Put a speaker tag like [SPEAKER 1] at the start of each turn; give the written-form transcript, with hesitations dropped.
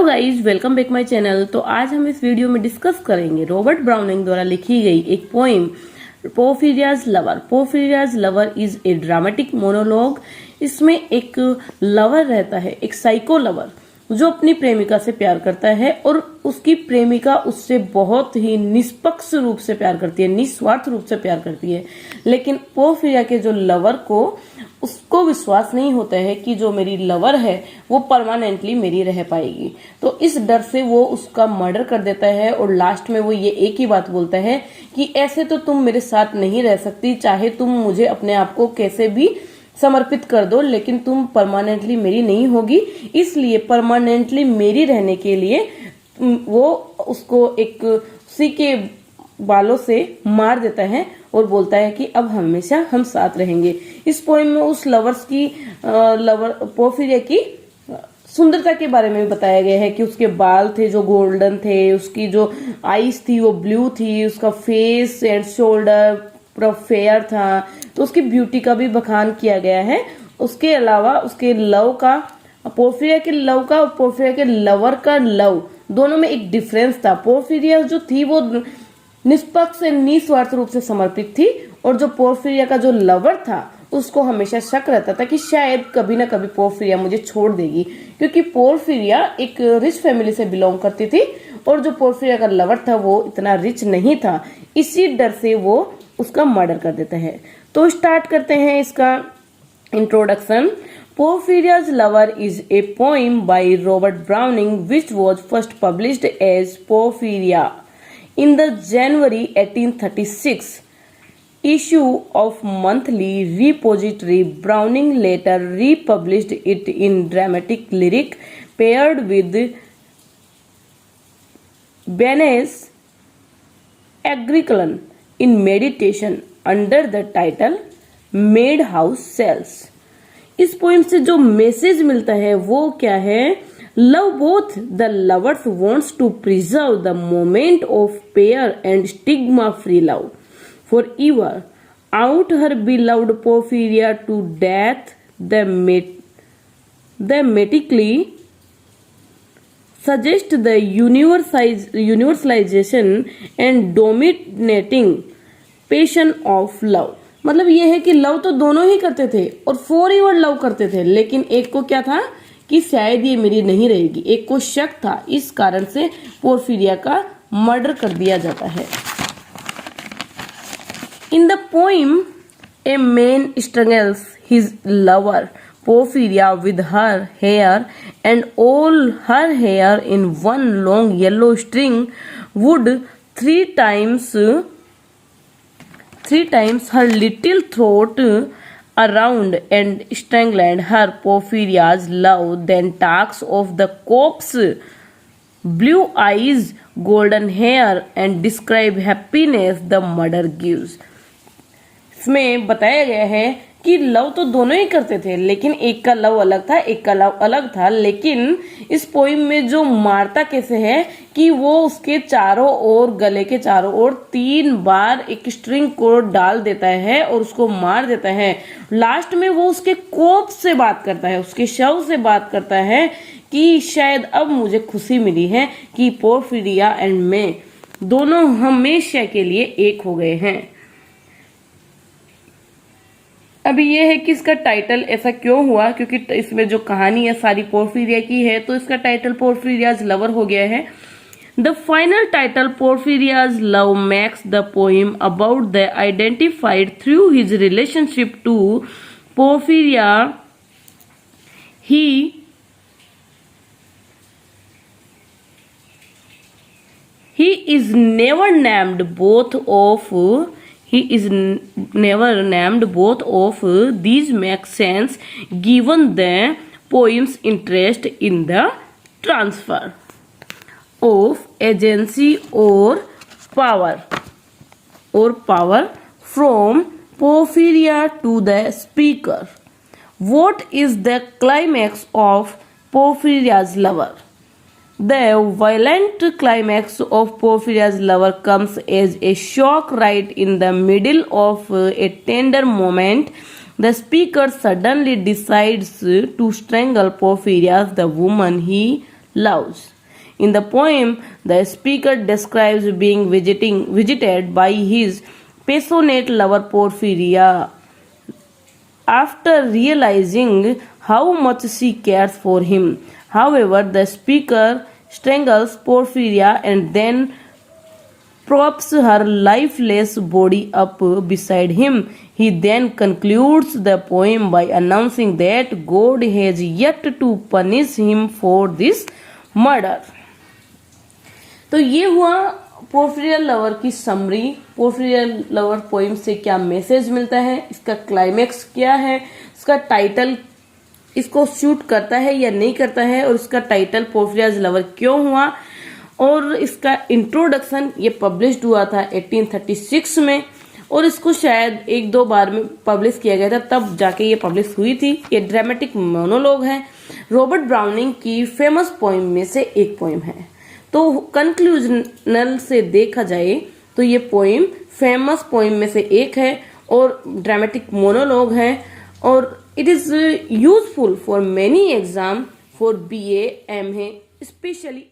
[SPEAKER 1] Guys, welcome back my channel. तो आज हम इस वीडियो में डिस्कस करेंगे रॉबर्ट ब्राउनिंग द्वारा लिखी गई एक poem Porphyria's lover. Porphyria's lover is a dramatic monologue. इसमें एक लवर रहता है, एक साइको लवर जो अपनी प्रेमिका से प्यार करता है और उसकी प्रेमिका उससे बहुत ही निष्पक्ष रूप से प्यार करती है, निस्वार्थ रूप से प्यार करती है। लेकिन पोर्फिरिया के जो लवर को उसको विश्वास नहीं होता है कि जो मेरी लवर है वो परमानेंटली मेरी रह पाएगी। तो इस डर से वो उसका मर्डर कर देता है और लास्ट में वो ये एक ही बात बोलता है कि ऐसे तो तुम मेरे साथ नहीं रह सकती, चाहे तुम मुझे अपने आप को कैसे भी समर्पित कर दो, लेकिन तुम परमानेंटली मेरी नहीं होगी। इसलिए परमानेंटली मेरी रहने के लिए वो उसको एक उसी के बालों से मार देता है और बोलता है कि अब हमेशा हम साथ रहेंगे। इस पोएम में उस लवर पोर्फिरिया की सुंदरता के बारे में भी बताया गया है कि उसके बाल थे जो गोल्डन थे, उसकी जो आईज थी वो ब्लू थी, उसका फेस एंड शोल्डर पूरा फेयर था। तो उसकी ब्यूटी का भी बखान किया गया है। उसके अलावा उसके लव का, पोर्फिरिया के लव का और पोर्फिरिया के लवर का लव, दोनों में एक डिफरेंस था। पोर्फिरिया जो थी वो निष्पक्ष से निस्वार्थ रूप से समर्पित थी और जो पोर्फिरिया का जो लवर था उसको हमेशा शक रहता था कि शायद कभी ना कभी पोर्फिरिया मुझे छोड़ देगी, क्योंकि पोर्फिरिया एक रिच फैमिली से बिलोंग करती थी और जो पोर्फिरिया का लवर था वो इतना रिच नहीं था। इसी डर से वो उसका मर्डर कर देता है। तो स्टार्ट करते हैं इसका introduction. Porphyria's Lover is a poem by Robert Browning which was first published as Porphyria in the January 1836 issue of Monthly Repository. Browning later republished it in dramatic lyric paired with Benes Agricola in meditation under the title Made House Cells. इस poem से जो message मिलता है वो क्या है? Love both the lovers wants to preserve the moment of pair and stigma free love for ever out her beloved Porphyria to death thematically suggest the universalization and dominating passion of love। मतलब ये है कि love तो दोनों ही करते थे और forever love करते थे, लेकिन एक को क्या था कि शायद ये मेरी नहीं रहेगी, एक को शक था। इस कारण से पोर्फिरिया का मर्डर कर दिया जाता है। In the poem a man struggles his lover Porphyria with her hair and all her hair in one long yellow string would three times her little throat around and strangled her. Porphyria's love then talks of the corpse, blue eyes, golden hair and describe happiness the murder gives। इसमें बताया गया है कि love तो दोनों ही करते थे, लेकिन एक का लव अलग था, एक का लव अलग था। लेकिन इस पोइम में जो मारता कैसे है कि वो उसके चारों ओर, गले के चारों ओर 3 बार एक स्ट्रिंग को डाल देता है और उसको मार देता है। लास्ट में वो उसके कोर्प्स से बात करता है, उसके शव से बात करता है कि शायद अब मुझे खुशी मिली है कि पोर्फिरिया एंड मैं दोनों हमेशा के लिए एक हो गए हैं। अभी ये है कि इसका टाइटल ऐसा क्यों हुआ, क्योंकि इसमें जो कहानी है सारी पोर्फिरिया की है, तो इसका टाइटल पोर्फिरियाज लवर हो गया है। The final title Porphyria's love makes the poem about the identified through his relationship to Porphyria. He is never named both of these make sense given the poem's interest in the transfer of agency or power from Porphyria to the speaker. What is the climax of Porphyria's Lover? The violent climax of Porphyria's Lover comes as a shock right in the middle of a tender moment. The speaker suddenly decides to strangle Porphyria, the woman he loves. In the poem, the speaker describes being visited by his passionate lover Porphyria. After realizing how much she cares for him, however, the speaker strangles Porphyria and then props her lifeless body up beside him. He then concludes the poem by announcing that God has yet to punish him for this murder. तो ये हुआ पोर्फिरिया lover की summary. पोर्फिरिया lover poem से क्या message मिलता है, इसका climax क्या है, इसका टाइटल इसको सूट करता है या नहीं करता है, और इसका टाइटल पोर्फिरियाज लवर क्यों हुआ, और इसका इंट्रोडक्शन ये पब्लिश्ड हुआ था 1836 में, और इसको शायद एक दो बार में पब्लिश किया गया था, तब जाके ये पब्लिश हुई थी। ये ड्रामेटिक मोनोलॉग है, रॉबर्ट ब्राउनिंग की फेमस पोइम में से एक पोइम है। तो कंक्लूजनल से देखा जाए तो ये पोइम फेमस पोइम में से एक है और ड्रामेटिक मोनोलॉग है, और it is useful for many exam for BA MA specially.